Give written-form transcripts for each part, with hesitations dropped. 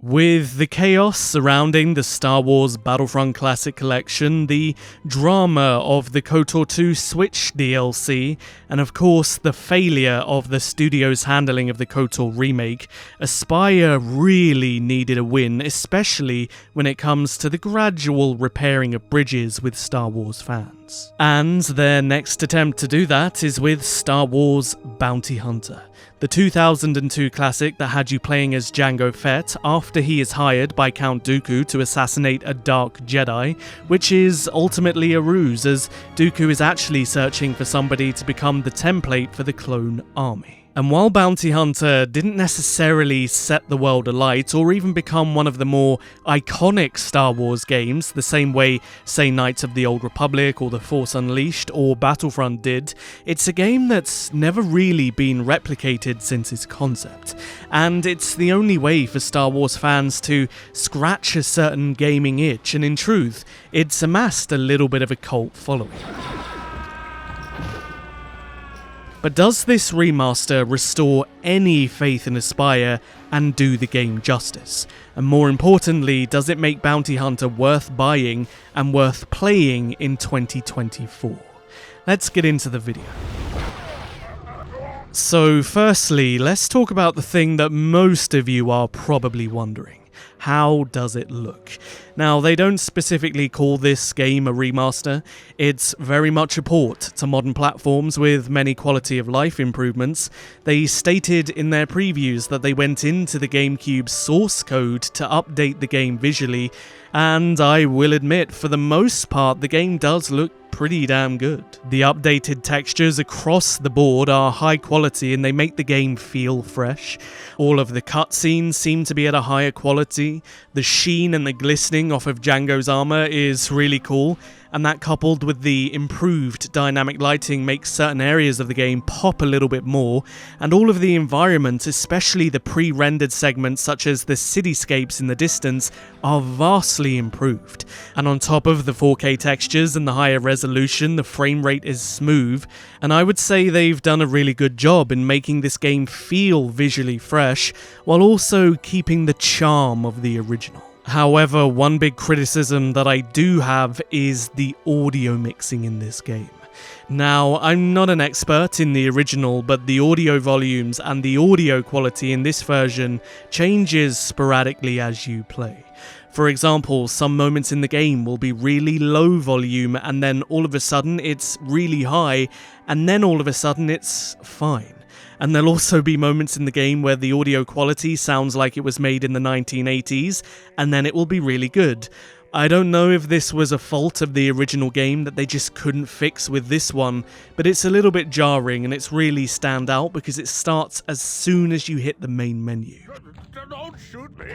With the chaos surrounding the Star Wars Battlefront Classic Collection, the drama of the KOTOR 2 Switch DLC, and of course the failure of the studio's handling of the KOTOR remake, Aspyr really needed a win, especially when it comes to the gradual repairing of bridges with Star Wars fans. And their next attempt to do that is with Star Wars Bounty Hunter, the 2002 classic that had you playing as Jango Fett after he is hired by Count Dooku to assassinate a Dark Jedi, which is ultimately a ruse, as Dooku is actually searching for somebody to become the template for the clone army. And while Bounty Hunter didn't necessarily set the world alight or even become one of the more iconic Star Wars games, the same way, say, Knights of the Old Republic or The Force Unleashed or Battlefront did, it's a game that's never really been replicated since its concept. And it's the only way for Star Wars fans to scratch a certain gaming itch, and in truth, it's amassed a little bit of a cult following. But does this remaster restore any faith in Aspyr and do the game justice? And more importantly, does it make Bounty Hunter worth buying and worth playing in 2024? Let's get into the video. So firstly, let's talk about the thing that most of you are probably wondering. How does it look? Now, they don't specifically call this game a remaster. It's very much a port to modern platforms with many quality of life improvements. They stated in their previews that they went into the GameCube's source code to update the game visually, and I will admit, for the most part, the game does look pretty damn good. The updated textures across the board are high quality and they make the game feel fresh. All of the cutscenes seem to be at a higher quality. The sheen and the glistening off of Jango's armor is really cool, and that coupled with the improved dynamic lighting makes certain areas of the game pop a little bit more, and all of the environment, especially the pre-rendered segments such as the cityscapes in the distance, are vastly improved. And on top of the 4K textures and the higher resolution, the frame rate is smooth, and I would say they've done a really good job in making this game feel visually fresh, while also keeping the charm of the original. However, one big criticism that I do have is the audio mixing in this game. Now, I'm not an expert in the original, but the audio volumes and the audio quality in this version changes sporadically as you play. For example, some moments in the game will be really low volume and then all of a sudden it's really high, and then all of a sudden it's fine. And there'll also be moments in the game where the audio quality sounds like it was made in the 1980s, and then it will be really good. I don't know if this was a fault of the original game that they just couldn't fix with this one, but it's a little bit jarring and it's really stand out because it starts as soon as you hit the main menu. Don't shoot me!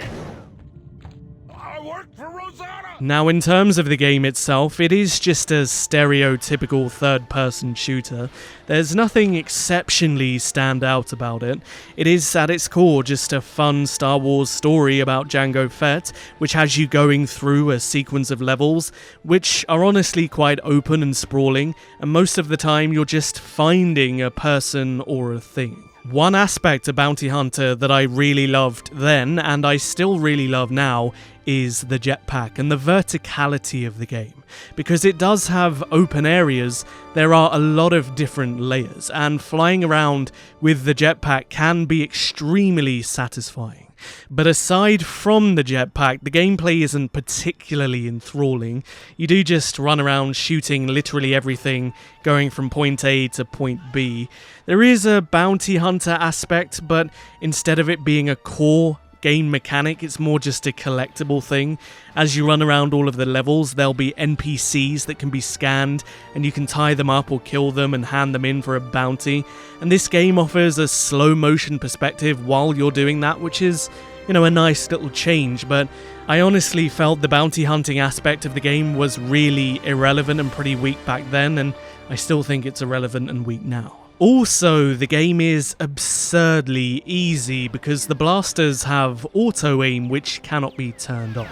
I work for Rosanna! Now, in terms of the game itself, it is just a stereotypical third-person shooter. There's nothing exceptionally stand out about it. It is, at its core, just a fun Star Wars story about Jango Fett, which has you going through a sequence of levels, which are honestly quite open and sprawling, and most of the time you're just finding a person or a thing. One aspect of Bounty Hunter that I really loved then, and I still really love now, is the jetpack and the verticality of the game. Because it does have open areas, there are a lot of different layers, and flying around with the jetpack can be extremely satisfying. But aside from the jetpack, the gameplay isn't particularly enthralling. You do just run around shooting literally everything, going from point A to point B. There is a bounty hunter aspect, but instead of it being a core game mechanic, it's more just a collectible thing. As you run around all of the levels, there'll be NPCs that can be scanned, and you can tie them up or kill them and hand them in for a bounty. And this game offers a slow motion perspective while you're doing that, which is, a nice little change, but I honestly felt the bounty hunting aspect of the game was really irrelevant and pretty weak back then, and I still think it's irrelevant and weak now. Also, the game is absurdly easy because the blasters have auto-aim which cannot be turned off.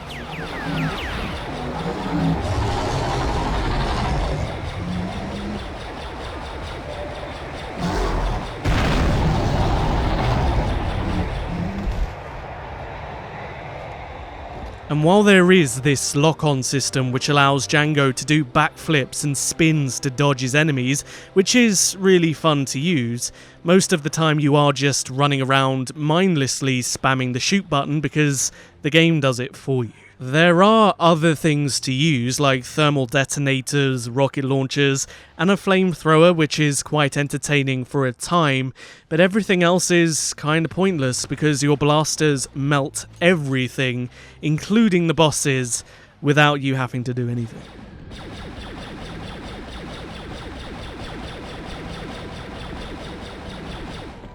And while there is this lock-on system which allows Django to do backflips and spins to dodge his enemies, which is really fun to use, most of the time you are just running around mindlessly spamming the shoot button because the game does it for you. There are other things to use, like thermal detonators, rocket launchers, and a flamethrower, which is quite entertaining for a time, but everything else is kinda pointless because your blasters melt everything, including the bosses, without you having to do anything.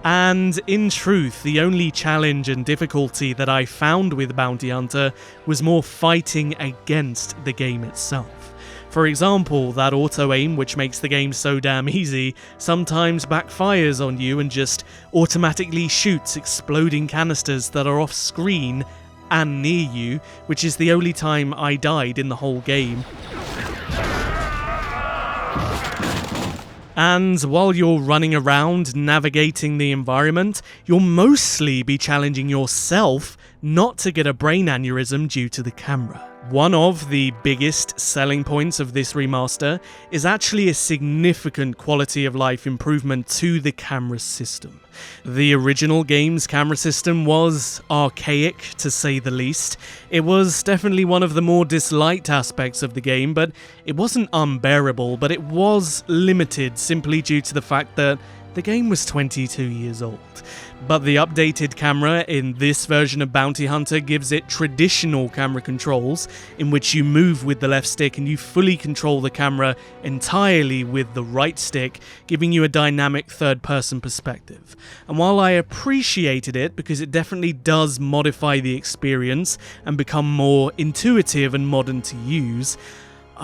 And in truth, the only challenge and difficulty that I found with Bounty Hunter was more fighting against the game itself. For example, that auto-aim, which makes the game so damn easy, sometimes backfires on you and just automatically shoots exploding canisters that are off screen and near you, which is the only time I died in the whole game. And while you're running around navigating the environment, you'll mostly be challenging yourself not to get a brain aneurysm due to the camera. One of the biggest selling points of this remaster is actually a significant quality of life improvement to the camera system. The original game's camera system was archaic, to say the least. It was definitely one of the more disliked aspects of the game, but it wasn't unbearable, but it was limited simply due to the fact that the game was 22 years old. But the updated camera in this version of Bounty Hunter gives it traditional camera controls, in which you move with the left stick and you fully control the camera entirely with the right stick, giving you a dynamic third-person perspective. And while I appreciated it because it definitely does modify the experience and become more intuitive and modern to use,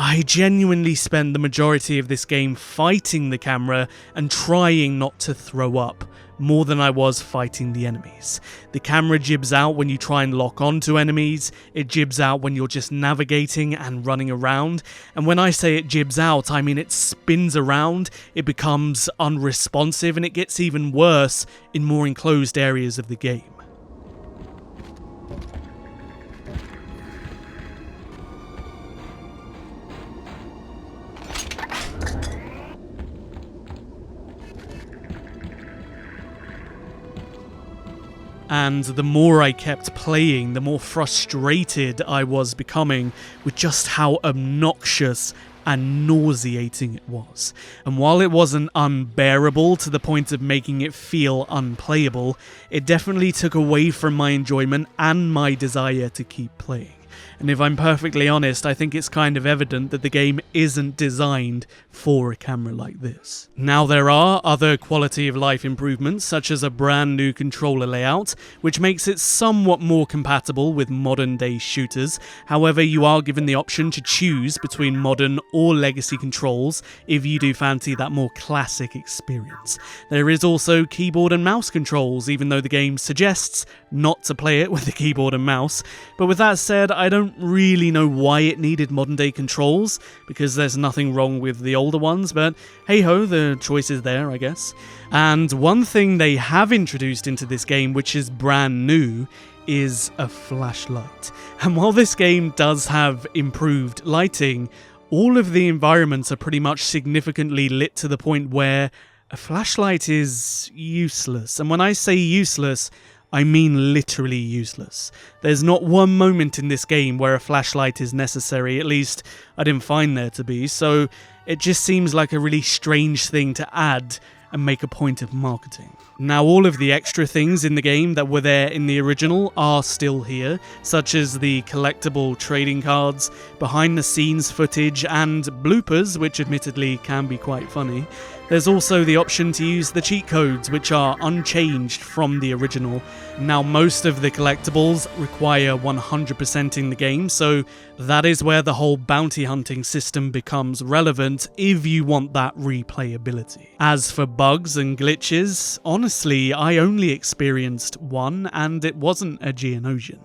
I genuinely spend the majority of this game fighting the camera and trying not to throw up, more than I was fighting the enemies. The camera jibs out when you try and lock onto enemies, it jibs out when you're just navigating and running around, and when I say it jibs out, I mean it spins around, it becomes unresponsive, and it gets even worse in more enclosed areas of the game. And the more I kept playing, the more frustrated I was becoming with just how obnoxious and nauseating it was. And while it wasn't unbearable to the point of making it feel unplayable, it definitely took away from my enjoyment and my desire to keep playing. And if I'm perfectly honest, I think it's kind of evident that the game isn't designed for a camera like this. Now, there are other quality of life improvements, such as a brand new controller layout, which makes it somewhat more compatible with modern day shooters. However, you are given the option to choose between modern or legacy controls if you do fancy that more classic experience. There is also keyboard and mouse controls, even though the game suggests not to play it with the keyboard and mouse. But with that said, I don't really know why it needed modern day controls, because there's nothing wrong with the older ones, but hey ho, the choice is there, I guess. And one thing they have introduced into this game, which is brand new, is a flashlight. And while this game does have improved lighting, all of the environments are pretty much significantly lit to the point where a flashlight is useless. And when I say useless, I mean literally useless. There's not one moment in this game where a flashlight is necessary, at least I didn't find there to be, so it just seems like a really strange thing to add and make a point of marketing. Now, all of the extra things in the game that were there in the original are still here, such as the collectible trading cards, behind the scenes footage, and bloopers, which admittedly can be quite funny. There's also the option to use the cheat codes, which are unchanged from the original. Now, most of the collectibles require 100%ing the game, so that is where the whole bounty hunting system becomes relevant if you want that replayability. As for bugs and glitches, honestly, I only experienced one, and it wasn't a Geonosian.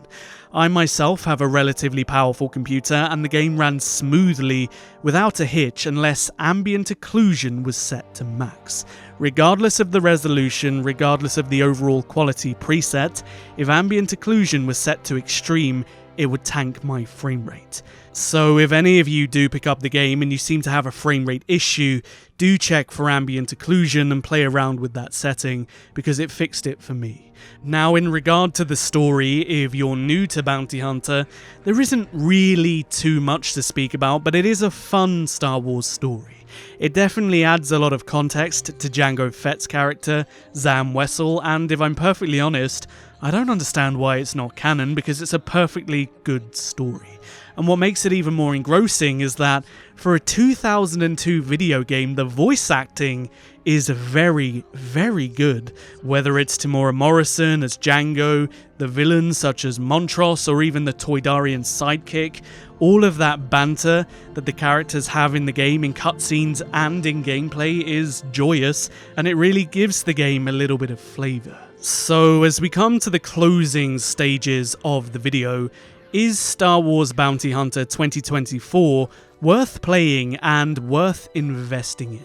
I myself have a relatively powerful computer, and the game ran smoothly without a hitch unless ambient occlusion was set to max. Regardless of the resolution, regardless of the overall quality preset, if ambient occlusion was set to extreme, it would tank my frame rate. So if any of you do pick up the game and you seem to have a frame rate issue, do check for ambient occlusion and play around with that setting, because it fixed it for me. Now, in regard to the story, if you're new to Bounty Hunter, there isn't really too much to speak about, but it is a fun Star Wars story. It definitely adds a lot of context to Jango Fett's character, Zam Wesell, and if I'm perfectly honest, I don't understand why it's not canon, because it's a perfectly good story. And what makes it even more engrossing is that for a 2002 video game, the voice acting is very, very good. Whether it's Tamora Morrison as Jango, the villains such as Montrose, or even the Toydarian sidekick, all of that banter that the characters have in the game in cutscenes and in gameplay is joyous, and it really gives the game a little bit of flavour. So as we come to the closing stages of the video, is Star Wars Bounty Hunter 2024 worth playing and worth investing in?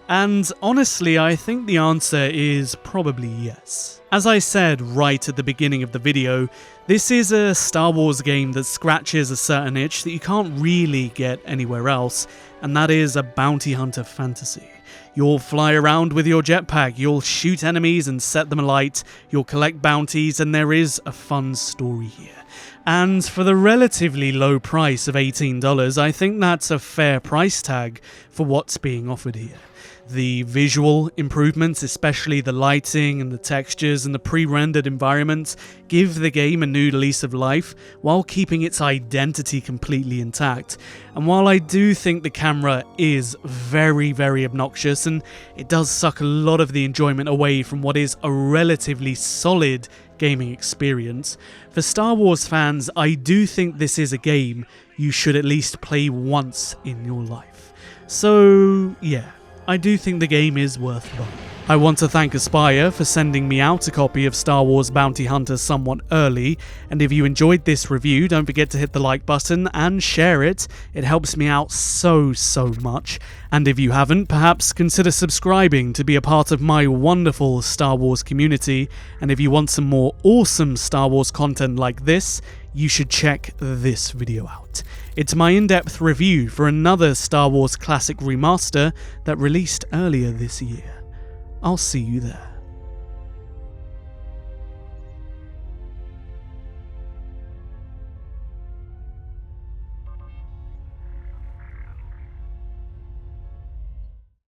And honestly, I think the answer is probably yes. As I said right at the beginning of the video, this is a Star Wars game that scratches a certain itch that you can't really get anywhere else, and that is a bounty hunter fantasy. You'll fly around with your jetpack, you'll shoot enemies and set them alight, you'll collect bounties, and there is a fun story here. And for the relatively low price of $18, I think that's a fair price tag for what's being offered here. The visual improvements, especially the lighting and the textures and the pre-rendered environments, give the game a new lease of life while keeping its identity completely intact. And while I do think the camera is very, very obnoxious and it does suck a lot of the enjoyment away from what is a relatively solid gaming experience, for Star Wars fans, I do think this is a game you should at least play once in your life. So yeah, I do think the game is worth buying. I want to thank Aspire for sending me out a copy of Star Wars Bounty Hunter somewhat early, and if you enjoyed this review, don't forget to hit the like button and share it. It helps me out so much. And if you haven't, perhaps consider subscribing to be a part of my wonderful Star Wars community, and if you want some more awesome Star Wars content like this, you should check this video out. It's my in-depth review for another Star Wars classic remaster that released earlier this year. I'll see you there.